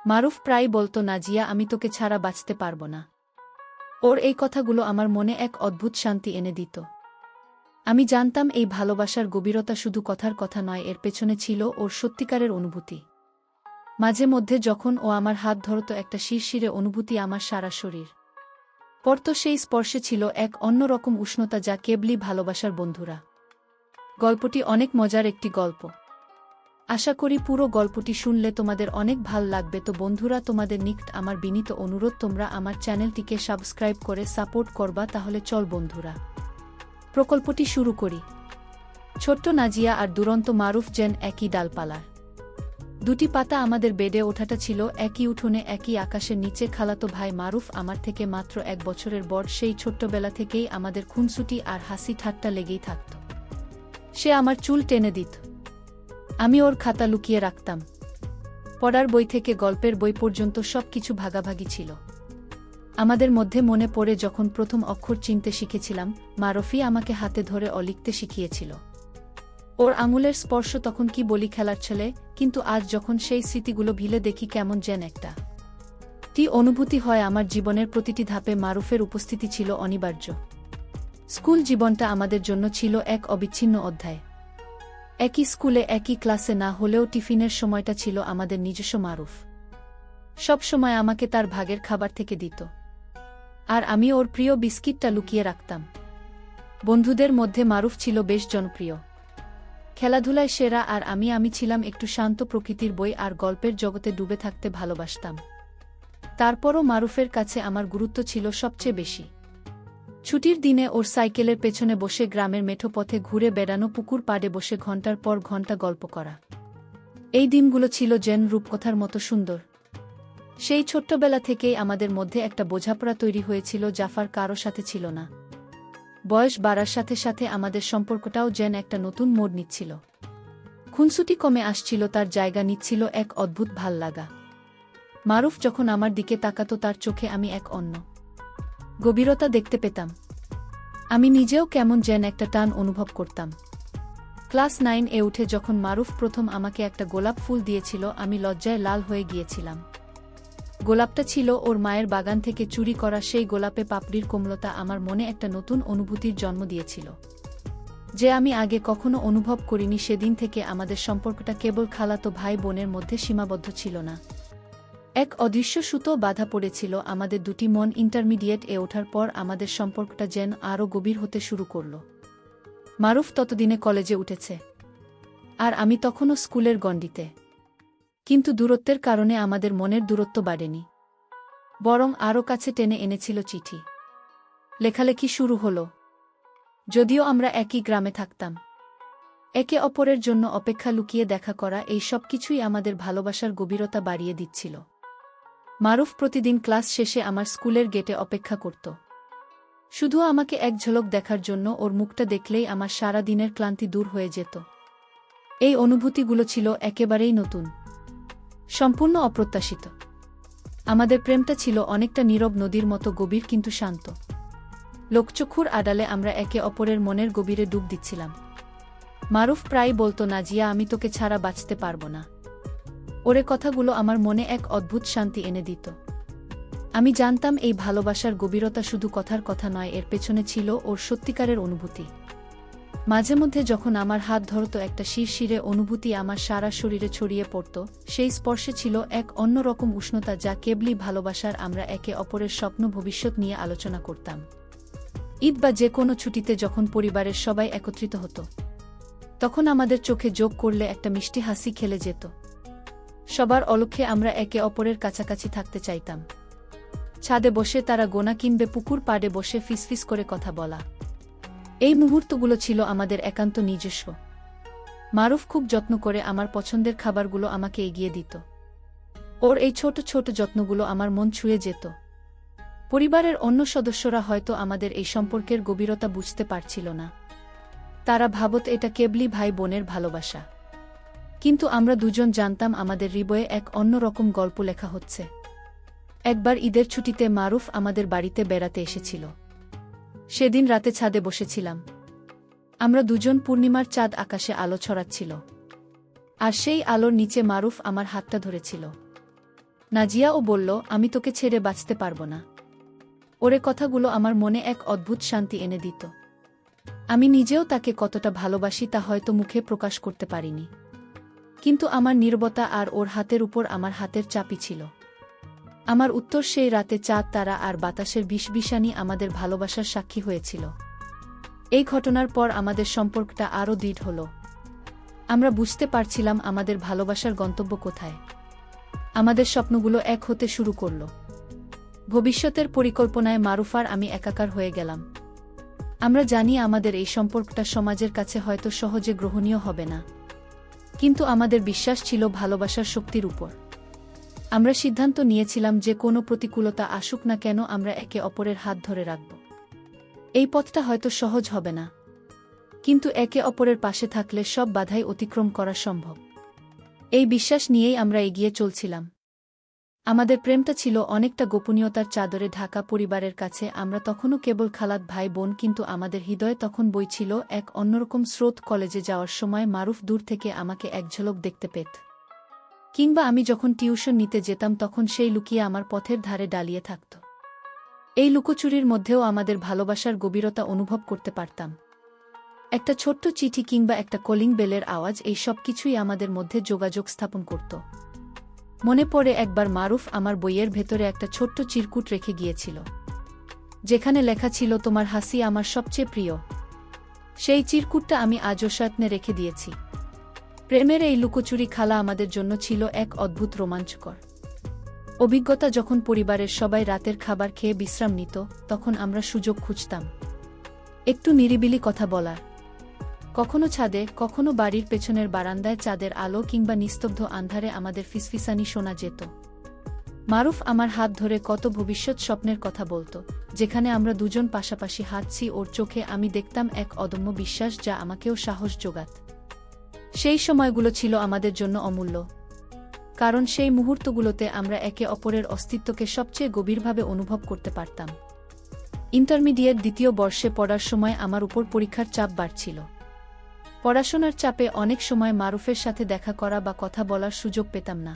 মারুফ প্রায় বলতো, নাজিয়া, আমি তোকে ছাড়া বাঁচতে পারব না। ওর এই কথাগুলো আমার মনে এক অদ্ভুত শান্তি এনে দিত। আমি জানতাম এই ভালোবাসার গভীরতা শুধু কথার কথা নয়, এর পেছনে ছিল ওর সত্যিকারের অনুভূতি। মাঝে মধ্যে যখন ও আমার হাত ধরত, একটা শিরশিরে অনুভূতি আমার সারা শরীর পড়ত। সেই স্পর্শে ছিল এক অন্যরকম উষ্ণতা, যা কেবলই ভালোবাসার। বন্ধুরা, গল্পটি অনেক মজার একটি গল্প। আশা করি পুরো গল্পটি শুনলে তোমাদের অনেক ভাল লাগবে। তো বন্ধুরা, তোমাদের নিকট আমার বিনীত অনুরোধ, তোমরা আমার চ্যানেলটিকে সাবস্ক্রাইব করে সাপোর্ট করবা। তাহলে চল বন্ধুরা, প্রকল্পটি শুরু করি। ছোট্ট নাজিয়া আর দুরন্ত মারুফ যেন একই ডালপালার দুটি পাতা। আমাদের বেডে ওঠাটা ছিল একই উঠোনে, একই আকাশের নিচে। খালাতো ভাই মারুফ আমার থেকে মাত্র 1 বছরের বড়। সেই ছোট্টবেলা থেকেই আমাদের খুনসুটি আর হাসি ঠাট্টা লেগেই থাকত। সে আমার চুল টেনে দিত, আমি ওর খাতা লুকিয়ে রাখতাম। পড়ার বই থেকে গল্পের বই পর্যন্ত সবকিছু ভাগাভাগি ছিল আমাদের মধ্যে। মনে পড়ে যখন প্রথম অক্ষর চিনতে শিখেছিলাম, মারুফই আমাকে হাতে ধরে লিখতে শিখিয়েছিল। ওর আঙুলের স্পর্শ তখন কি বলি, খেলার ছেলে। কিন্তু আজ যখন সেই স্মৃতিগুলো ভিলে দেখি, কেমন যেন একটা অনুভূতি হয় আমার জীবনের প্রতিটি ধাপে মারুফের উপস্থিতি ছিল অনিবার্য। স্কুল জীবনটা আমাদের জন্য ছিল এক অবিচ্ছিন্ন অধ্যায়। একই স্কুলে, একই ক্লাসে না হলেও টিফিনের সময়টা ছিল আমাদের নিজস্ব। মারুফ সব সময় আমাকে তার ভাগের খাবার থেকে দিত, আর আমি ওর প্রিয় বিস্কিটটা লুকিয়ে রাখতাম। বন্ধুদের মধ্যে মারুফ ছিল বেশ জনপ্রিয়, খেলাধুলায় সেরা, আর আমি ছিলাম একটু শান্ত প্রকৃতির। বই আর গল্পের জগতে ডুবে থাকতে ভালোবাসতাম। তারপরও মারুফের কাছে আমার গুরুত্ব ছিল সবচেয়ে বেশি। ছুটির দিনে ওর সাইকেলের পেছনে বসে গ্রামের মেঠো পথে ঘুরে বেড়ানো, পুকুর পাড়ে বসে ঘণ্টার পর ঘণ্টা গল্প করা। এই দিনগুলো ছিল যেন রূপকথার মতো সুন্দর। সেই ছোট্টবেলা থেকেই আমাদের মধ্যে একটা বোঝাপড়া তৈরি হয়েছিল, জাফার কারো সাথে ছিল না। বয়স বাড়ার সাথে সাথে আমাদের সম্পর্কটাও যেন একটা নতুন মোড় নিচ্ছিল। খুনসুটি কমে আসছিল, তার জায়গা নিচ্ছিল এক অদ্ভুত ভাল লাগা। মারুফ যখন আমার দিকে তাকাতো, তার চোখে আমি এক অন্য গভীরতা দেখতে পেতাম। আমি নিজেও কেমন যেন একটা টান অনুভব করতাম। ক্লাস 9-এ উঠে যখন মারুফ প্রথম আমাকে একটা গোলাপ ফুল দিয়েছিল, আমি লজ্জায় লাল হয়ে গিয়েছিলাম। গোলাপটা ছিল ওর মায়ের বাগান থেকে চুরি করা। সেই গোলাপে পাপড়ির কোমলতা আমার মনে একটা নতুন অনুভূতির জন্ম দিয়েছিল, যে আমি আগে কখনো অনুভব করিনি। সেদিন থেকে আমাদের সম্পর্কটা কেবল খালাতো ভাই বোনের মধ্যে সীমাবদ্ধ ছিল না। এক অদৃশ্য সুতো বাঁধা পড়েছিল আমাদের দুটি মন। ইন্টারমিডিয়েট-এ ওঠার পর আমাদের সম্পর্কটা যেন আরও গভীর হতে শুরু করল। মারুফ ততদিনে কলেজে উঠেছে, আর আমি তখনও স্কুলের গণ্ডিতে। কিন্তু দূরত্বের কারণে আমাদের মনের দূরত্ব বাড়েনি, বরং আরও কাছে টেনে এনেছিল। চিঠি লেখালেখি শুরু হলো। যদিও আমরা একই গ্রামে থাকতাম, একে অপরের জন্য অপেক্ষা, লুকিয়ে দেখা করা, এই সব কিছুই আমাদের ভালোবাসার গভীরতা বাড়িয়ে দিচ্ছিল। মারুফ প্রতিদিন ক্লাস শেষে আমার স্কুলের গেটে অপেক্ষা করত, শুধু আমাকে এক ঝলক দেখার জন্য। ওর মুখটা দেখলেই আমার সারা দিনের ক্লান্তি দূর হয়ে যেত। এই অনুভূতিগুলো ছিল একেবারেই নতুন, সম্পূর্ণ অপ্রত্যাশিত। আমাদের প্রেমটা ছিল অনেকটা নীরব নদীর মতো গভীর কিন্তু শান্ত। লোকচক্ষুর আড়ালে আমরা একে অপরের মনের গভীরে ডুব দিচ্ছিলাম। মারুফ প্রায় বলতো, নাজিয়া, আমি তোকে ছাড়া বাঁচতে পারব না। ওরে কথাগুলো আমার মনে এক অদ্ভুত শান্তি এনে দিত। আমি জানতাম এই ভালোবাসার গভীরতা শুধু কথার কথা নয়, এর পেছনে ছিল ওর সত্যিকারের অনুভূতি। মাঝে মধ্যে যখন আমার হাত ধরত, একটা শিরশিরে অনুভূতি আমার সারা শরীরে ছড়িয়ে পড়ত। সেই স্পর্শে ছিল এক অন্যরকম উষ্ণতা, যা কেবলই ভালোবাসার। আমরা একে অপরের স্বপ্ন, ভবিষ্যৎ নিয়ে আলোচনা করতাম। ঈদ বা যে কোনো ছুটিতে যখন পরিবারের সবাই একত্রিত হতো, তখন আমাদের চোখে যোগ করলে একটা মিষ্টি হাসি খেলে যেত। সবার অলক্ষ্যে আমরা একে অপরের কাছাকাছি থাকতে চাইতাম। ছাদে বসে তারা গোনা, কিংবে পুকুর পাড়ে বসে ফিসফিস করে কথা বলা, এই মুহূর্তগুলো ছিল আমাদের একান্ত নিজস্ব। মারুফ খুব যত্ন করে আমার পছন্দের খাবারগুলো আমাকে এগিয়ে দিত। ওর এই ছোট ছোট যত্নগুলো আমার মন ছুঁয়ে যেত। পরিবারের অন্য সদস্যরা হয়তো আমাদের এই সম্পর্কের গভীরতা বুঝতে পারছিল না। তারা ভাবত এটা কেবলই ভাই বোনের ভালোবাসা। কিন্তু আমরা দুজন জানতাম আমাদের হৃদয়ে এক অন্যরকম গল্প লেখা হচ্ছে। একবার ঈদের ছুটিতে মারুফ আমাদের বাড়িতে বেড়াতে এসেছিল। সেদিন রাতে ছাদে বসেছিলাম আমরা দুজন। পূর্ণিমার চাঁদ আকাশে আলো ছড়াচ্ছিল, আর সেই আলোর নিচে মারুফ আমার হাতটা ধরেছিল। নাজিয়াও বলল, আমি তোকে ছেড়ে বাঁচতে পারবো না। ওরে কথাগুলো আমার মনে এক অদ্ভুত শান্তি এনে দিত। আমি নিজেও তাকে কতটা ভালোবাসি তা হয়তো মুখে প্রকাশ করতে পারিনি, কিন্তু আমার নীরবতা আর ওর হাতের উপর আমার হাতের চাপই ছিল। আমার উত্তর সেই রাতে চাঁদ, তারা আর বাতাসের বিষবিষানি আমাদের ভালোবাসার সাক্ষী হয়েছিল। এই ঘটনার পর আমাদের সম্পর্কটা আরও দৃঢ় হল। আমরা বুঝতে পারছিলাম আমাদের ভালোবাসার গন্তব্য কোথায়। আমাদের স্বপ্নগুলো এক হতে শুরু করল। ভবিষ্যতের পরিকল্পনায় মারুফ আর আমি একাকার হয়ে গেলাম। আমরা জানি আমাদের এই সম্পর্কটা সমাজের কাছে হয়তো সহজে গ্রহণীয় হবে না, কিন্তু আমাদের বিশ্বাস ছিল ভালোবাসার শক্তির উপর। আমরা সিদ্ধান্ত নিয়েছিলাম যে কোনো প্রতিকূলতা আসুক না কেন আমরা একে অপরের হাত ধরে রাখব। এই পথটা হয়তো সহজ হবে না, কিন্তু একে অপরের পাশে থাকলে সব বাধাই অতিক্রম করা সম্ভব। এই বিশ্বাস নিয়েই আমরা এগিয়ে চলছিলাম। আমাদের প্রেমটা ছিল অনেকটা গোপনীয়তার চাদরে ঢাকা। পরিবারের কাছে আমরা তখনও কেবল খালাত ভাই বোন, কিন্তু আমাদের হৃদয়ে তখন বইছিল এক অন্যরকম স্রোত। কলেজে যাওয়ার সময় মারুফ দূর থেকে আমাকে এক ঝলক দেখতে পেত, কিংবা আমি যখন টিউশন নিতে যেতাম তখন সেই লুকিয়ে আমার পথের ধারে ডালিয়ে থাকত। এই লুকোচুরির মধ্যেও আমাদের ভালোবাসার গভীরতা অনুভব করতে পারতাম। একটা ছোট্ট চিঠি কিংবা একটা কলিং বেলের আওয়াজ, এই সব কিছুই আমাদের মধ্যে যোগাযোগ স্থাপন করত। মনে পড়ে একবার মারুফ আমার বইয়ের ভেতরে একটা ছোট্ট চিরকুট রেখে গিয়েছিল, যেখানে লেখা ছিল, তোমার হাসি আমার সবচেয়ে প্রিয়। সেই চিরকুটটা আমি আজও যত্নে রেখে দিয়েছি। প্রেমের এই লুকোচুরি খেলা আমাদের জন্য ছিল এক অদ্ভুত রোমাঞ্চকর অভিজ্ঞতা। যখন পরিবারের সবাই রাতের খাবার খেয়ে বিশ্রাম নিত, তখন আমরা সুযোগ খুঁজতাম একটু নিরিবিলি কথা বলার। কখনো ছাদে, কখনো বাড়ির পেছনের বারান্দায় চাঁদের আলো, কিংবা নিস্তব্ধ আন্ধারে আমাদের ফিসফিসানি শোনা যেত। মারুফ আমার হাত ধরে কত ভবিষ্যৎ স্বপ্নের কথা বলত, যেখানে আমরা দুজন পাশাপাশি হাঁটছি। ওর চোখে আমি দেখতাম এক অদম্য বিশ্বাস, যা আমাকেও সাহস জোগাত। সেই সময়গুলো ছিল আমাদের জন্য অমূল্য, কারণ সেই মুহূর্তগুলোতে আমরা একে অপরের অস্তিত্বকে সবচেয়ে গভীরভাবে অনুভব করতে পারতাম। ইন্টারমিডিয়েট দ্বিতীয় বর্ষে পড়ার সময় আমার উপর পরীক্ষার চাপ বাড়ছিল। পড়াশোনার চাপে অনেক সময় মারুফের সাথে দেখা করা বা কথা বলার সুযোগ পেতাম না,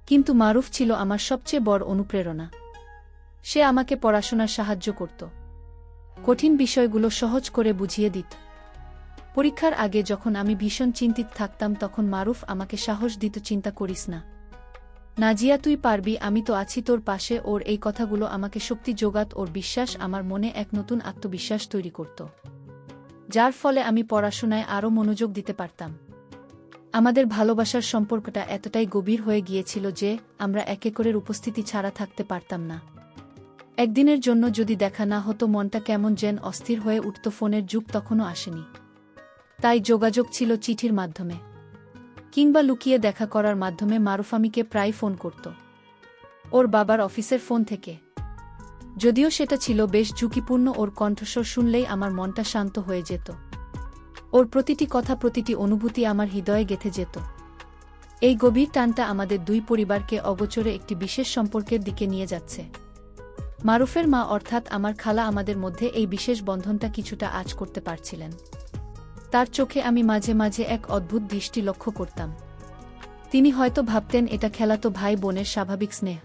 কিন্তু মারুফ ছিল আমার সবচেয়ে বড় অনুপ্রেরণা। সে আমাকে পড়াশোনার সাহায্য করত, কঠিন বিষয়গুলো সহজ করে বুঝিয়ে দিত। পরীক্ষার আগে যখন আমি ভীষণ চিন্তিত থাকতাম, তখন মারুফ আমাকে সাহস দিত, চিন্তা করিস না নাজিয়া, তুই পারবি, আমি তো আছি তোর পাশে। ওর এই কথাগুলো আমাকে শক্তি যোগাত। ওর বিশ্বাস আমার মনে এক নতুন আত্মবিশ্বাস তৈরি করত, যার ফলে আমি পড়াশোনায় আরও মনোযোগ দিতে পারতাম। আমাদের ভালোবাসার সম্পর্কটা এতটাই গভীর হয়ে গিয়েছিল যে আমরা একে অপরের উপস্থিতি ছাড়া থাকতে পারতাম না। একদিনের জন্য যদি দেখা না হতো, মনটা কেমন যেন অস্থির হয়ে উঠত। ফোনের যুগ তখনও আসেনি, তাই যোগাযোগ ছিল চিঠির মাধ্যমে কিংবা লুকিয়ে দেখা করার মাধ্যমে। মারুফ আমাকে প্রায় ফোন করত ওর বাবার অফিসের ফোন থেকে, যদিও সেটা ছিল বেশ ঝুঁকিপূর্ণ। ওর কণ্ঠস্বর শুনলেই আমার মনটা শান্ত হয়ে যেত। ওর প্রতিটি কথা, প্রতিটি অনুভূতি আমার হৃদয়ে গেঁথে যেত। এই গভীর টানটা আমাদের দুই পরিবারকে অগোচরে একটি বিশেষ সম্পর্কের দিকে নিয়ে যাচ্ছে। মারুফের মা অর্থাৎ আমার খালা আমাদের মধ্যে এই বিশেষ বন্ধনটা কিছুটা আঁচ করতে পারছিলেন। তার চোখে আমি মাঝে মাঝে এক অদ্ভুত দৃষ্টি লক্ষ্য করতাম। তিনি হয়তো ভাবতেন এটা খেলাতো ভাই বোনের স্বাভাবিক স্নেহ,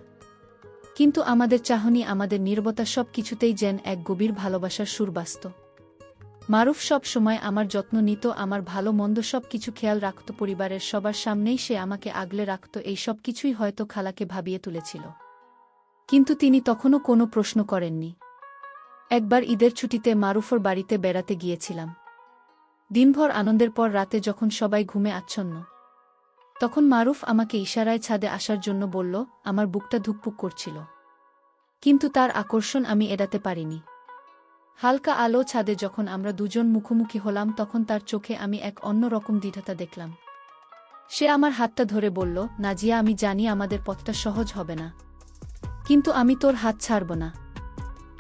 কিন্তু আমাদের চাহনি, আমাদের নীরবতা, সব কিছুতেই যেন এক গভীর ভালোবাসার সুর বাজত। মারুফ সব সময় আমার যত্ন নিত, আমার ভালো মন্দ সব কিছু খেয়াল রাখত। পরিবারের সবার সামনেই সে আমাকে আগলে রাখত। এই সব কিছুই হয়তো খালাকে ভাবিয়ে তুলেছিল, কিন্তু তিনি তখনও কোনো প্রশ্ন করেননি। একবার ঈদের ছুটিতে মারুফর বাড়িতে বেড়াতে গিয়েছিলাম। দিনভর আনন্দের পর রাতে যখন সবাই ঘুমে আচ্ছন্ন, তখন মারুফ আমাকে ইশারায় ছাদে আসার জন্য বলল। আমার বুকটা ধুকপুক করছিল, কিন্তু তার আকর্ষণ আমি এড়াতে পারিনি। হালকা আলো ছাদে যখন আমরা দুজন মুখোমুখি হলাম, তখন তার চোখে আমি এক অন্য রকম দৃঢ়তা দেখলাম। সে আমার হাতটা ধরে বলল, নাজিয়া, আমি জানি আমাদের পথটা সহজ হবে না, কিন্তু আমি তোর হাত ছাড়ব না।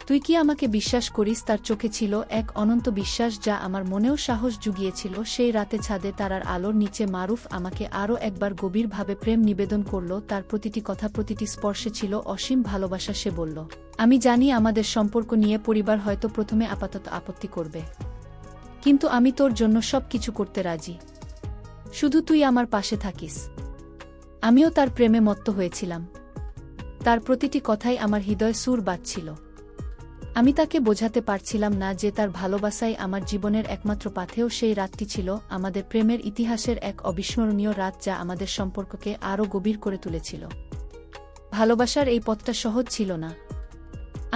তুই কি আমাকে বিশ্বাস করিস? তার চোখে ছিল এক অনন্ত বিশ্বাস, যা আমার মনেও সাহস জুগিয়েছিল। সেই রাতে ছাদে তারার আলোর নিচে মারুফ আমাকে আরও একবার গভীরভাবে প্রেম নিবেদন করল। তার প্রতিটি কথা, প্রতিটি স্পর্শে ছিল অসীম ভালোবাসা। সে বলল, আমি জানি আমাদের সম্পর্ক নিয়ে পরিবার হয়তো প্রথমে আপাতত আপত্তি করবে, কিন্তু আমি তোর জন্য সব কিছু করতে রাজি, শুধু তুই আমার পাশে থাকিস। আমিও তার প্রেমে মত্ত হয়েছিলাম। তার প্রতিটি কথাই আমার হৃদয় সুর বাজছিল। আমি তাকে বোঝাতে পারছিলাম না যে তার ভালোবাসাই আমার জীবনের একমাত্র পাথেও সেই রাতটি ছিল আমাদের প্রেমের ইতিহাসের এক অবিস্মরণীয় রাত, যা আমাদের সম্পর্ককে আরও গভীর করে তুলেছিল। ভালোবাসার এই পথটা সহজ ছিল না।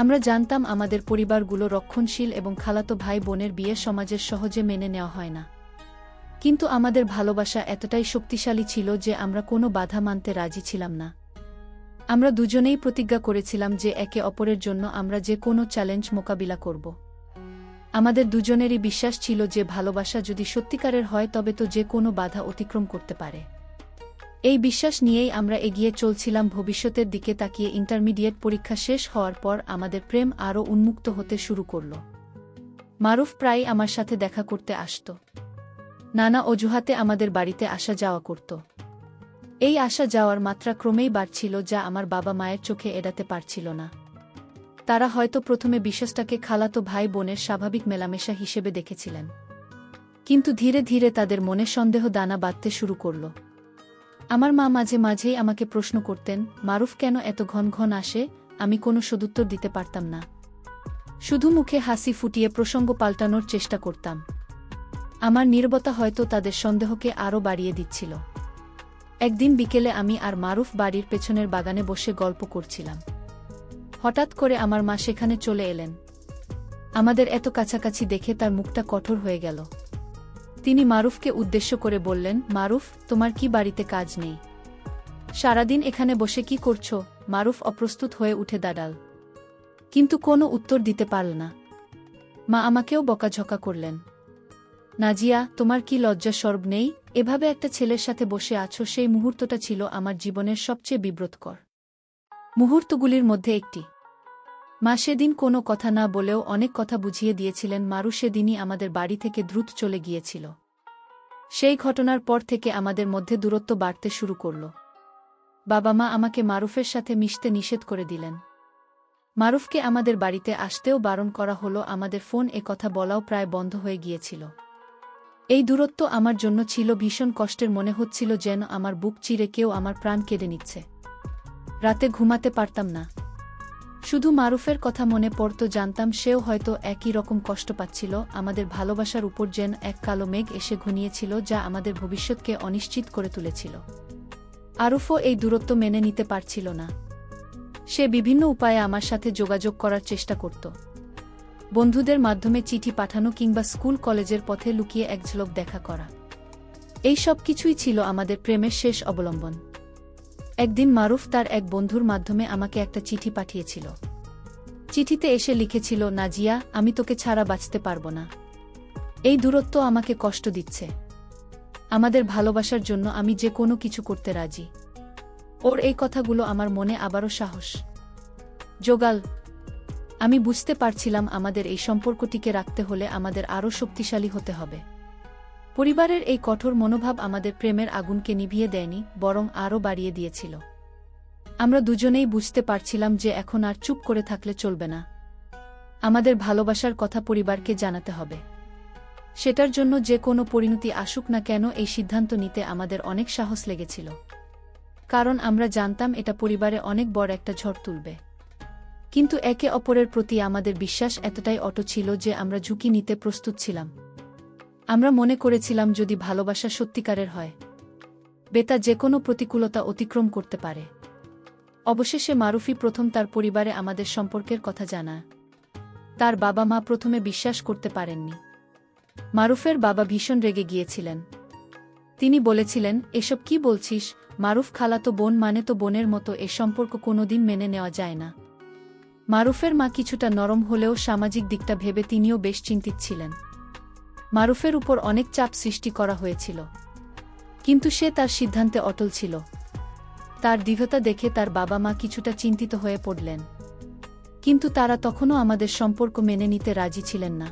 আমরা জানতাম আমাদের পরিবারগুলো রক্ষণশীল এবং খালাতো ভাই বোনের বিয়ে সমাজের সহজে মেনে নেওয়া হয় না। কিন্তু আমাদের ভালোবাসা এতটাই শক্তিশালী ছিল যে আমরা কোনো বাধা মানতে রাজি ছিলাম না। আমরা দুজনেই প্রতিজ্ঞা করেছিলাম যে একে অপরের জন্য আমরা যে কোনো চ্যালেঞ্জ মোকাবিলা করব। আমাদের দুজনেরই বিশ্বাস ছিল যে ভালোবাসা যদি সত্যিকারের হয় তবে তো যে কোনো বাধা অতিক্রম করতে পারে। এই বিশ্বাস নিয়েই আমরা এগিয়ে চলছিলাম, ভবিষ্যতের দিকে তাকিয়ে। ইন্টারমিডিয়েট পরীক্ষা শেষ হওয়ার পর আমাদের প্রেম আরও উন্মুক্ত হতে শুরু করল। মারুফ প্রায় আমার সাথে দেখা করতে আসত। নানা অজুহাতে আমাদের বাড়িতে আসা যাওয়া করত। এই আসা যাওয়ার মাত্রা ক্রমেই বাড়ছিল, যা আমার বাবা মায়ের চোখে এড়াতে পারছিল না। তারা হয়তো প্রথমে বিশ্বাসটাকে খালাতো ভাই বোনের স্বাভাবিক মেলামেশা হিসেবে দেখেছিলেন, কিন্তু ধীরে ধীরে তাদের মনে সন্দেহ দানা বাঁধতে শুরু করল। আমার মা মাঝে মাঝেই আমাকে প্রশ্ন করতেন, মারুফ কেন এত ঘন ঘন আসে? আমি কোনো সদুত্তর দিতে পারতাম না, শুধু মুখে হাসি ফুটিয়ে প্রসঙ্গ পাল্টানোর চেষ্টা করতাম। আমার নীরবতা হয়তো তাদের সন্দেহকে আরও বাড়িয়ে দিচ্ছিল। একদিন বিকেলে আমি আর মারুফ বাড়ির পেছনের বাগানে বসে গল্প করছিলাম। হঠাৎ করে আমার মা সেখানে চলে এলেন। আমাদের এত কাছাকাছি দেখে তার মুখটা কঠোর হয়ে গেল। তিনি মারুফকে উদ্দেশ্য করে বললেন, মারুফ, তোমার কি বাড়িতে কাজ নেই? সারাদিন এখানে বসে কি করছো? মারুফ অপ্রস্তুত হয়ে উঠে দাঁড়াল, কিন্তু কোনো উত্তর দিতে পারল না। মা আমাকেও বকাঝকা করলেন, নাজিয়া, তোমার কি লজ্জা শরম নেই? এভাবে একটা ছেলের সাথে বসে আছো। সেই মুহূর্তটা ছিল আমার জীবনের সবচেয়ে বিব্রতকর মুহূর্তগুলির মধ্যে একটি। মা সেদিন কোনো কথা না বলেও অনেক কথা বুঝিয়ে দিয়েছিলেন। মারু সেদিনই আমাদের বাড়ি থেকে দ্রুত চলে গিয়েছিল। সেই ঘটনার পর থেকে আমাদের মধ্যে দূরত্ব বাড়তে শুরু করল। বাবা মা আমাকে মারুফের সাথে মিশতে নিষেধ করে দিলেন। মারুফকে আমাদের বাড়িতে আসতেও বারণ করা হলো। আমাদের ফোন কথা বলাও প্রায় বন্ধ হয়ে গিয়েছিল। এই দূরত্ব আমার জন্য ছিল ভীষণ কষ্টের। মনে হচ্ছিল যেন আমার বুক চিরে কেউ আমার প্রাণ কেড়ে নিচ্ছে। রাতে ঘুমাতে পারতাম না, শুধু মারুফের কথা মনে পড়ত। জানতাম সেও হয়তো একই রকম কষ্ট পাচ্ছিল। আমাদের ভালোবাসার উপর যেন এক কালো মেঘ এসে ঘনিয়েছিল, যা আমাদের ভবিষ্যৎকে অনিশ্চিত করে তুলেছিল। আরুফও এই দূরত্ব মেনে নিতে পারছিল না। সে বিভিন্ন উপায়ে আমার সাথে যোগাযোগ করার চেষ্টা করত। বন্ধুদের মাধ্যমে চিঠি পাঠানো কিংবা স্কুল কলেজের পথে লুকিয়ে এক ঝলক দেখা করা, এই সব কিছুই ছিল আমাদের প্রেমের শেষ অবলম্বন। একদিন মারুফ তার এক বন্ধুর মাধ্যমে আমাকে একটা চিঠি পাঠিয়েছিল। চিঠিতে এসে লিখেছিল, নাজিয়া, আমি তোকে ছাড়া বাঁচতে পারব না। এই দূরত্ব আমাকে কষ্ট দিচ্ছে। আমাদের ভালোবাসার জন্য আমি যে কোনো কিছু করতে রাজি। ওর এই কথাগুলো আমার মনে আবারও সাহস জোগাল। আমি বুঝতে পারছিলাম আমাদের এই সম্পর্কটিকে রাখতে হলে আমাদের আরও শক্তিশালী হতে হবে। পরিবারের এই কঠোর মনোভাব আমাদের প্রেমের আগুনকে নিভিয়ে দেয়নি, বরং আরও বাড়িয়ে দিয়েছিল। আমরা দুজনেই বুঝতে পারছিলাম যে এখন আর চুপ করে থাকলে চলবে না। আমাদের ভালোবাসার কথা পরিবারকে জানাতে হবে। সেটার জন্য যে কোনো পরিণতি আসুক না কেন, এই সিদ্ধান্ত নিতে আমাদের অনেক সাহস লেগেছিল। কারণ আমরা জানতাম এটা পরিবারে অনেক বড় একটা ঝড় তুলবে। কিন্তু একে অপরের প্রতি আমাদের বিশ্বাস এতটাই অটল ছিল যে আমরা ঝুঁকি নিতে প্রস্তুত ছিলাম। আমরা মনে করেছিলাম যদি ভালোবাসা সত্যিকারের হয়, বেতা যে কোনো প্রতিকূলতা অতিক্রম করতে পারে। অবশেষে মারুফই প্রথম তার পরিবারে আমাদের সম্পর্কের কথা জানায়। তার বাবা মা প্রথমে বিশ্বাস করতে পারেননি। মারুফের বাবা ভীষণ রেগে গিয়েছিলেন। তিনি বলেছিলেন, এসব কি বলছিস? মারুফ খালাতো বোন মানে তো বোনের মতো, এ সম্পর্ক কোনোদিন মেনে নেওয়া যায় না। মারুফের মা কিছুটা নরম হলেও সামাজিক দিকটা ভেবে তিনিও বেশ চিন্তিত ছিলেন। মারুফের উপর অনেক চাপ সৃষ্টি করা হয়েছিল, কিন্তু সে তার সিদ্ধান্তে অটল ছিল। তার দৃঢ়তা দেখে তার বাবা মা কিছুটা চিন্তিত হয়ে পড়লেন, কিন্তু তারা তখনও আমাদের সম্পর্ক মেনে নিতে রাজি ছিলেন না।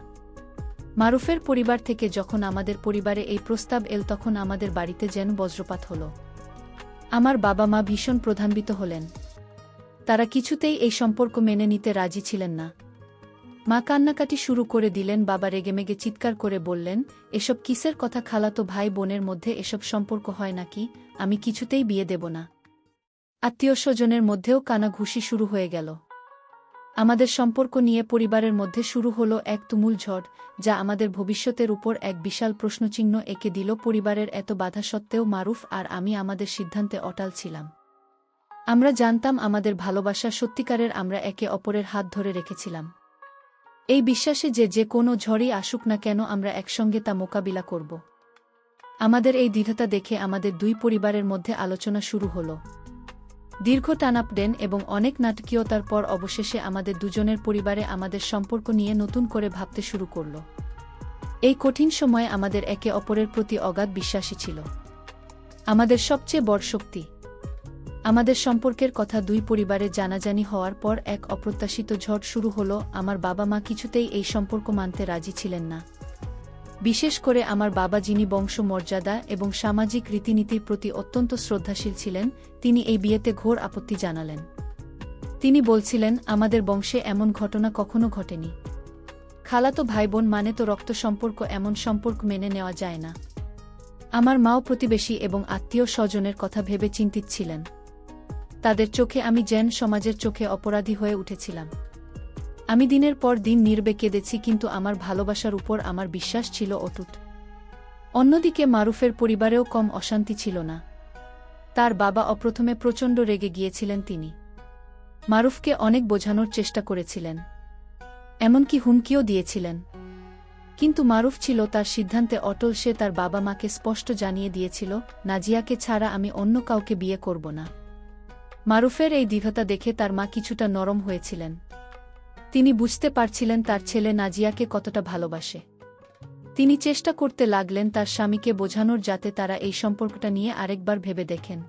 মারুফের পরিবার থেকে যখন আমাদের পরিবারে এই প্রস্তাব এল, তখন আমাদের বাড়িতে যেন বজ্রপাত হল। আমার বাবা মা ভীষণ প্রভাবিত হলেন। তারা কিছুতেই এই সম্পর্ক মেনে নিতে রাজি ছিলেন না। মা কান্নাকাটি শুরু করে দিলেন। বাবা রেগেমেগে চিৎকার করে বললেন, এসব কিসের কথা? খালাতো ভাই বোনের মধ্যে এসব সম্পর্ক হয় নাকি? আমি কিছুতেই বিয়ে দেব না। আত্মীয়স্বজনের মধ্যেও কানাঘুষি শুরু হয়ে গেল। আমাদের সম্পর্ক নিয়ে পরিবারের মধ্যে শুরু হলো এক তুমুল ঝড়, যা আমাদের ভবিষ্যতের উপর এক বিশাল প্রশ্নচিহ্ন এঁকে দিল। পরিবারের এত বাধা সত্ত্বেও মারুফ আর আমি আমাদের সিদ্ধান্তে অটল ছিলাম। আমরা জানতাম আমাদের ভালোবাসা সত্যিকারের, আমরা একে অপরের হাত ধরে রেখেছিলাম এই বিশ্বাসে যে যে কোনো ঝড়ই আসুক না কেন আমরা একসঙ্গে তা মোকাবিলা করব। আমাদের এই দৃঢ়তা দেখে আমাদের দুই পরিবারের মধ্যে আলোচনা শুরু হলো। দীর্ঘ টানাপোড়েন এবং অনেক নাটকীয়তার পর অবশেষে আমাদের দুজনের পরিবারে আমাদের সম্পর্ক নিয়ে নতুন করে ভাবতে শুরু করল। এই কঠিন সময়ে আমাদের একে অপরের প্রতি অগাধ বিশ্বাসী ছিল আমাদের সবচেয়ে বড় শক্তি। আমাদের সম্পর্কের কথা দুই পরিবারে জানাজানি হওয়ার পর এক অপ্রত্যাশিত ঝড় শুরু হলো। আমার বাবা মা কিছুতেই এই সম্পর্ক মানতে রাজি ছিলেন না। বিশেষ করে আমার বাবা, যিনি বংশ মর্যাদা এবং সামাজিক রীতিনীতির প্রতি অত্যন্ত শ্রদ্ধাশীল ছিলেন, তিনি এই বিয়েতে ঘোর আপত্তি জানালেন। তিনি বলছিলেন, আমাদের বংশে এমন ঘটনা কখনো ঘটেনি। খালাতো ভাই বোন মানে তো রক্ত সম্পর্ক, এমন সম্পর্ক মেনে নেওয়া যায় না। আমার মাও প্রতিবেশী এবং আত্মীয় স্বজনের কথা ভেবে চিন্তিত ছিলেন। তাদের চোখে আমি যেন সমাজের চোখে অপরাধী হয়ে উঠেছিলাম। আমি দিনের পর দিন নীরবে কেঁদেছি, কিন্তু আমার ভালোবাসার উপর আমার বিশ্বাস ছিল অটুট। অন্যদিকে মারুফের পরিবারেও কম অশান্তি ছিল না। তার বাবা অপ্রথমে প্রচণ্ড রেগে গিয়েছিলেন। তিনি মারুফকে অনেক বোঝানোর চেষ্টা করেছিলেন, এমনকি হুমকিও দিয়েছিলেন। কিন্তু মারুফ ছিল তার সিদ্ধান্তে অটল। সে তার বাবা মাকে স্পষ্ট জানিয়ে দিয়েছিল, নাজিয়াকে ছাড়া আমি অন্য কাউকে বিয়ে করব না। মারুফের এই দৃঢ়তা দেখে তার মা কিছুটা নরম হয়েছিলেন। তিনি বুঝতে পারছিলেন তার ছেলে নাজিয়াকে কতটা ভালোবাসে। তিনি চেষ্টা করতে লাগলেন তার স্বামীকে বোঝানোর, যাতে তারা এই সম্পর্কটা নিয়ে আরেকবার ভেবে দেখেন।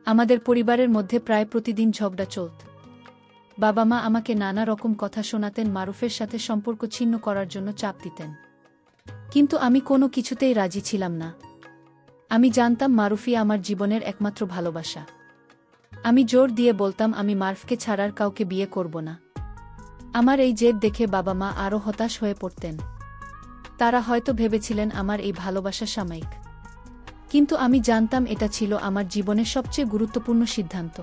আমাদের পরিবারের মধ্যে প্রায় প্রতিদিন ঝগড়া চলত। বাবা মা আমাকে নানা রকম কথা শোনাতেন, মারুফের সাথে সম্পর্ক ছিন্ন করার জন্য চাপ দিতেন। কিন্তু আমি কোনো কিছুতেই রাজি ছিলাম না। আমি জানতাম মারুফই আমার জীবনের একমাত্র ভালোবাসা। আমি জোর দিয়ে বলতাম, আমি মারুফকে ছাড়ার কাউকে বিয়ে করব না। আমার এই জেদ দেখে বাবা মা আরও হতাশ হয়ে পড়তেন। তারা হয়তো ভেবেছিলেন আমার এই ভালোবাসা সাময়িক, কিন্তু আমি জানতাম এটা ছিল আমার জীবনের সবচেয়ে গুরুত্বপূর্ণ সিদ্ধান্ত।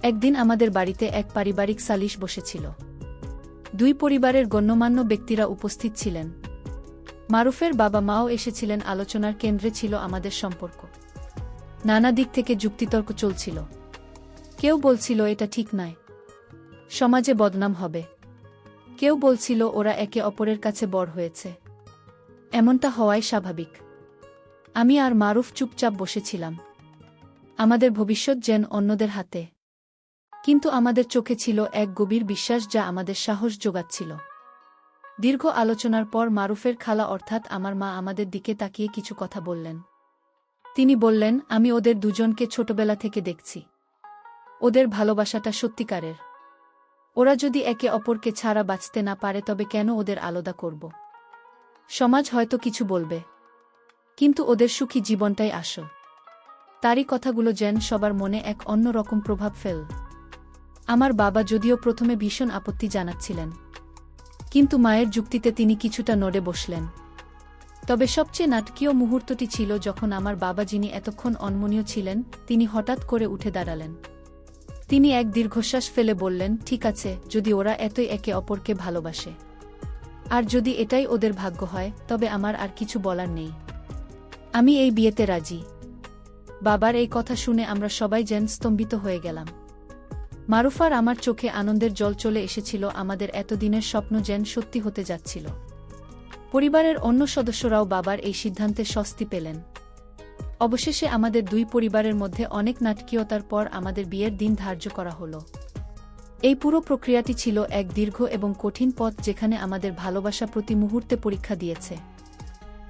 একদিন আমাদের বাড়িতে এক পারিবারিক সালিশ বসেছিল। দুই পরিবারের গণ্যমান্য ব্যক্তিরা উপস্থিত ছিলেন। মারুফের বাবা মাও এসেছিলেন। আলোচনার কেন্দ্রে ছিল আমাদের সম্পর্ক। নানা দিক থেকে যুক্তিতর্ক চলছিল। কেউ বলছিল এটা ঠিক নয়, সমাজে বদনাম হবে। কেউ বলছিল ওরা একে অপরের কাছে বড় হয়েছে, এমনটা হওয়াই স্বাভাবিক। আমি আর মারুফ চুপচাপ বসেছিলাম। আমাদের ভবিষ্যৎ যেন অন্যদের হাতে, কিন্তু আমাদের চোখে ছিল এক গভীর বিশ্বাস যা আমাদের সাহস যোগাচ্ছিল। দীর্ঘ আলোচনার পর মারুফের খালা অর্থাৎ আমার মা আমাদের দিকে তাকিয়ে কিছু কথা বললেন। তিনি বললেন, আমি ওদের দুজনকে ছোটবেলা থেকে দেখছি। ওদের ভালোবাসাটা সত্যিকারের। ওরা যদি একে অপরকে ছাড়া বাঁচতে না পারে, তবে কেন ওদের আলাদা করব? সমাজ হয়তো কিছু বলবে, কিন্তু ওদের সুখী জীবনটাই আসল। তারই কথাগুলো যেন সবার মনে এক অন্য রকম প্রভাব ফেল। আমার বাবা যদিও প্রথমে ভীষণ আপত্তি জানাচ্ছিলেন, কিন্তু মায়ের যুক্তিতে তিনি কিছুটা নড়ে বসলেন। তবে সবচেয়ে নাটকীয় মুহূর্তটি ছিল যখন আমার বাবা, যিনি এতক্ষণ অনমনীয় ছিলেন, তিনি হঠাৎ করে উঠে দাঁড়ালেন। তিনি এক দীর্ঘশ্বাস ফেলে বললেন, ঠিক আছে, যদি ওরা এতই একে অপরকে ভালোবাসে, আর যদি এটাই ওদের ভাগ্য হয়, তবে আমার আর কিছু বলার নেই। আমি এই বিয়েতে রাজি। বাবার এই কথা শুনে আমরা সবাই যেন স্তম্ভিত হয়ে গেলাম। মারুফার আমার চোখে আনন্দের জল চলে এসেছিল। আমাদের এতদিনের স্বপ্ন যেন সত্যি হতে যাচ্ছিল। পরিবারের অন্য সদস্যরাও বাবার এই সিদ্ধান্তে স্বস্তি পেলেন। অবশেষে আমাদের দুই পরিবারের মধ্যে অনেক নাটকীয়তার পর আমাদের বিয়ের দিন ধার্য করা হলো। এই পুরো প্রক্রিয়াটি ছিল এক দীর্ঘ এবং কঠিন পথ, যেখানে আমাদের ভালোবাসা প্রতি মুহূর্তে পরীক্ষা দিয়েছে।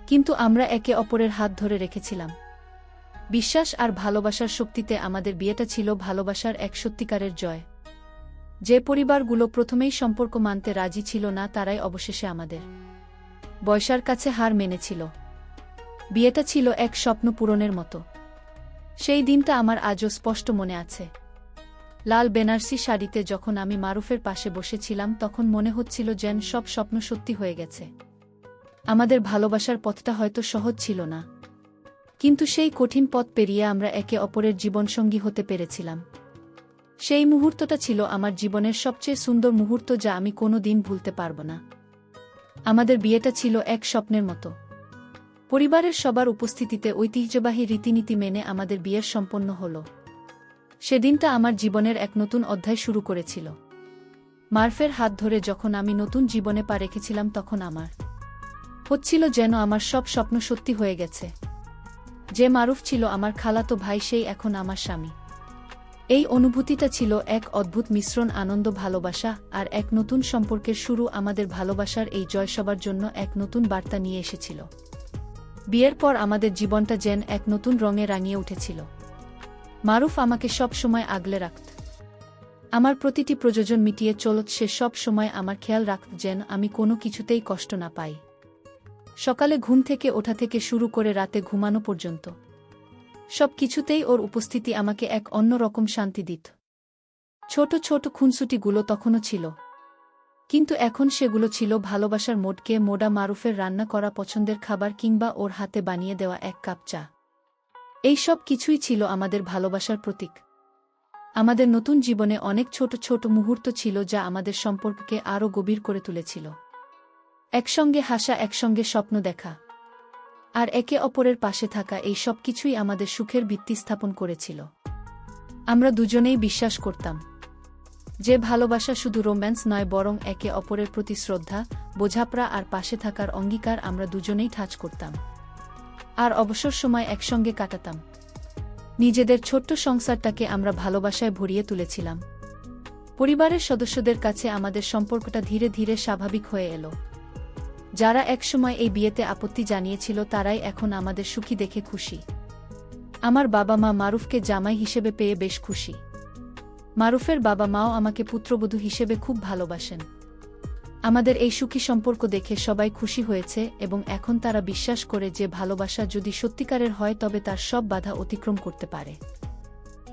কিন্তু আমরা একে অপরের হাত ধরে রেখেছিলাম। বিশ্বাস আর ভালোবাসার শক্তিতে আমাদের বিয়েটা ছিল ভালোবাসার এক সত্যিকারের জয়। যে পরিবারগুলো প্রথমেই সম্পর্ক মানতে রাজি ছিল না, তারাই অবশেষে আমাদের বয়সার কাছে হার মেনেছিল। বিয়েটা ছিল এক স্বপ্ন পূরণের মতো। সেই দিনটা আমার আজও স্পষ্ট মনে আছে। লাল বেনারসি শাড়িতে যখন আমি মারুফের পাশে বসেছিলাম, তখন মনে হচ্ছিল যেন সব স্বপ্ন সত্যি হয়ে গেছে। আমাদের ভালোবাসার পথটা হয়তো সহজ ছিল না, কিন্তু সেই কঠিন পথ পেরিয়ে আমরা একে অপরের জীবনসঙ্গী হতে পেরেছিলাম। সেই মুহূর্তটা ছিল আমার জীবনের সবচেয়ে সুন্দর মুহূর্ত, যা আমি কোনো দিন ভুলতে পারব না। আমাদের বিয়েটা ছিল এক স্বপ্নের মতো। পরিবারের সবার উপস্থিতিতে ঐতিহ্যবাহী রীতিনীতি মেনে আমাদের বিয়ের সম্পন্ন হল। সেদিনটা আমার জীবনের এক নতুন অধ্যায় শুরু করেছিল। মারুফের হাত ধরে যখন আমি নতুন জীবনে পা রেখেছিলাম, তখন আমার হচ্ছিল যেন আমার সব স্বপ্ন সত্যি হয়ে গেছে। যে মারুফ ছিল আমার খালাতো ভাই, সেই এখন আমার স্বামী। এই অনুভূতিটা ছিল এক অদ্ভুত মিশ্রণ, আনন্দ, ভালোবাসা আর এক নতুন সম্পর্কের শুরু। আমাদের ভালোবাসার এই জয় সবার জন্য এক নতুন বার্তা নিয়ে এসেছিল। বিয়ের পর আমাদের জীবনটা যেন এক নতুন রঙে রাঙিয়ে উঠেছিল। মারুফ আমাকে সব সময় আগলে রাখত, আমার প্রতিটি প্রয়োজন মিটিয়ে চলত। সে সব সময় আমার খেয়াল রাখত যেন আমি কোনো কিছুতেই কষ্ট না পাই। সকালে ঘুম থেকে ওঠা থেকে শুরু করে রাতে ঘুমানো পর্যন্ত সব কিছুতেই ওর উপস্থিতি আমাকে এক অন্যরকম শান্তি দিত। ছোট ছোট খুনসুটিগুলো তখনও ছিল, কিন্তু এখন সেগুলো ছিল ভালোবাসার মোড়কে মোড়া। মারুফের রান্না করা পছন্দের খাবার কিংবা ওর হাতে বানিয়ে দেওয়া এক কাপ চা, এই সব কিছুই ছিল আমাদের ভালোবাসার প্রতীক। আমাদের নতুন জীবনে অনেক ছোট ছোট মুহূর্ত ছিল যা আমাদের সম্পর্ককে আরও গভীর করে তুলেছিল। একসঙ্গে হাসা, একসঙ্গে স্বপ্ন দেখা আর একে অপরের পাশে থাকা, এই সব কিছুই আমাদের সুখের ভিত্তি স্থাপন করেছিল। আমরা দুজনেই বিশ্বাস করতাম যে ভালোবাসা শুধু রোম্যান্স নয়, বরং একে অপরের প্রতি শ্রদ্ধা, বোঝাপড়া আর পাশে থাকার অঙ্গীকার। আমরা দুজনেই ঠাঁচ করতাম আর অবসর সময় একসঙ্গে কাটাতাম। নিজেদের ছোট্ট সংসারটাকে আমরা ভালোবাসায় ভরিয়ে তুলেছিলাম। পরিবারের সদস্যদের কাছে আমাদের সম্পর্কটা ধীরে ধীরে স্বাভাবিক হয়ে এলো। যারা একসময় এই বিয়েতে আপত্তি জানিয়েছিল, তারাই এখন আমাদের সুখী দেখে খুশি। আমার বাবা মা মারুফকে জামাই হিসেবে পেয়ে বেশ খুশি। মারুফের বাবা মাও আমাকে পুত্রবধূ হিসেবে খুব ভালোবাসেন। আমাদের এই সুখী সম্পর্ক দেখে সবাই খুশি হয়েছে এবং এখন তারা বিশ্বাস করে যে ভালোবাসা যদি সত্যিকারের হয় তবে তার সব বাধা অতিক্রম করতে পারে।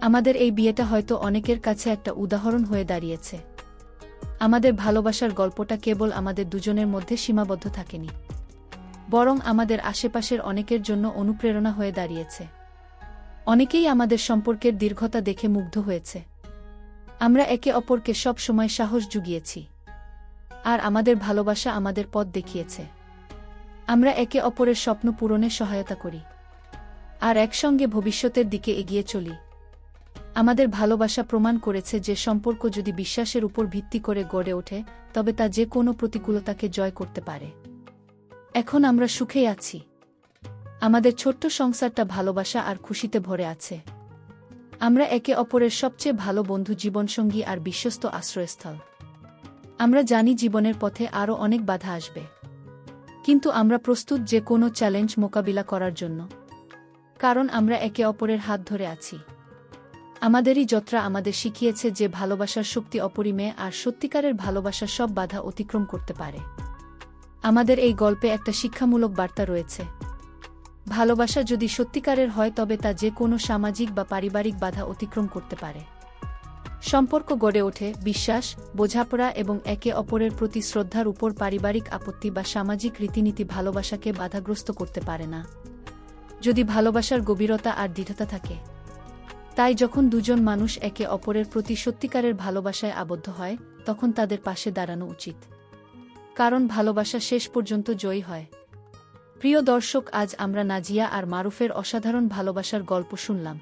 আমাদের এই বিয়েটা হয়তো অনেকের কাছে একটা উদাহরণ হয়ে দাঁড়িয়েছে। আমাদের ভালোবাসার গল্পটা কেবল আমাদের দুজনের মধ্যে সীমাবদ্ধ থাকেনি, বরং আমাদের আশেপাশের অনেকের জন্য অনুপ্রেরণা হয়ে দাঁড়িয়েছে। অনেকেই আমাদের সম্পর্কের দীর্ঘতা দেখে মুগ্ধ হয়েছে। আমরা একে অপরকে সব সময় সাহস জুগিয়েছি, আর আমাদের ভালোবাসা আমাদের পথ দেখিয়েছে। আমরা একে অপরের স্বপ্ন পূরণে সহায়তা করি আর একসঙ্গে ভবিষ্যতের দিকে এগিয়ে চলি। আমাদের ভালোবাসা প্রমাণ করেছে যে সম্পর্ক যদি বিশ্বাসের উপর ভিত্তি করে গড়ে ওঠে, তবে তা যে কোনো প্রতিকূলতাকে জয় করতে পারে। এখন আমরা সুখেই আছি। আমাদের ছোট্ট সংসারটা ভালোবাসা আর খুশিতে ভরে আছে। আমরা একে অপরের সবচেয়ে ভালো বন্ধু, জীবনসঙ্গী আর বিশ্বস্ত আশ্রয়স্থল। আমরা জানি জীবনের পথে আরও অনেক বাধা আসবে, কিন্তু আমরা প্রস্তুত যে কোনো চ্যালেঞ্জ মোকাবিলা করার জন্য, কারণ আমরা একে অপরের হাত ধরে আছি। আমাদেরই যাত্রা আমাদের শিখিয়েছে যে ভালোবাসার শক্তি অপরিমেয় আর সত্যিকারের ভালোবাসা সব বাধা অতিক্রম করতে পারে। আমাদের এই গল্পে একটা শিক্ষামূলক বার্তা রয়েছে। ভালোবাসা যদি সত্যিকারের হয় তবে তা যে কোনো সামাজিক বা পারিবারিক বাধা অতিক্রম করতে পারে। সম্পর্ক গড়ে ওঠে বিশ্বাস, বোঝাপড়া এবং একে অপরের প্রতি শ্রদ্ধার উপর। পারিবারিক আপত্তি বা সামাজিক রীতিনীতি ভালোবাসাকে বাধাগ্রস্ত করতে পারে না, যদি ভালোবাসার গভীরতা আর দৃঢ়তা থাকে। তাই যখন দুজন মানুষ একে অপরের প্রতি সত্যিকারের ভালোবাসায় আবদ্ধ হয়, তখন তাদের পাশে দাঁড়ানো উচিত, কারণ ভালোবাসা শেষ পর্যন্ত জয়ী হয়। প্রিয় দর্শক, আজ আমরা নাজিয়া আর মারুফের অসাধারণ ভালোবাসার গল্প শুনলাম।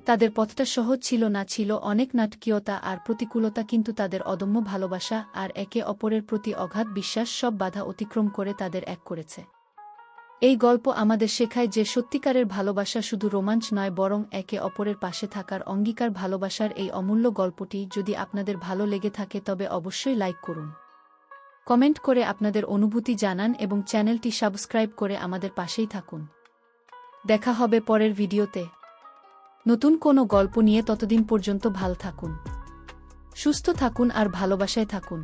তাদের পথটা সহজ ছিল না, ছিল অনেক নাটকীয়তা আর প্রতিকূলতা, কিন্তু তাদের অদম্য ভালোবাসা আর একে অপরের প্রতি অগাধ বিশ্বাস সব বাধা অতিক্রম করে তাদের এক করেছে। এই গল্প আমাদের শেখায় যে সত্যিকারের ভালোবাসা শুধু রোমাঞ্চ নয়, বরং একে অপরের পাশে থাকার অঙ্গীকার। ভালোবাসার এই অমূল্য গল্পটি যদি আপনাদের ভালো লেগে থাকে তবে অবশ্যই লাইক করুন, কমেন্ট করে আপনাদের অনুভূতি জানান এবং চ্যানেলটি সাবস্ক্রাইব করে আমাদের পাশেই থাকুন। দেখা হবে পরের ভিডিওতে নতুন কোনো গল্প নিয়ে। ততদিন পর্যন্ত ভালো থাকুন, সুস্থ থাকুন আর ভালোবাসায় থাকুন।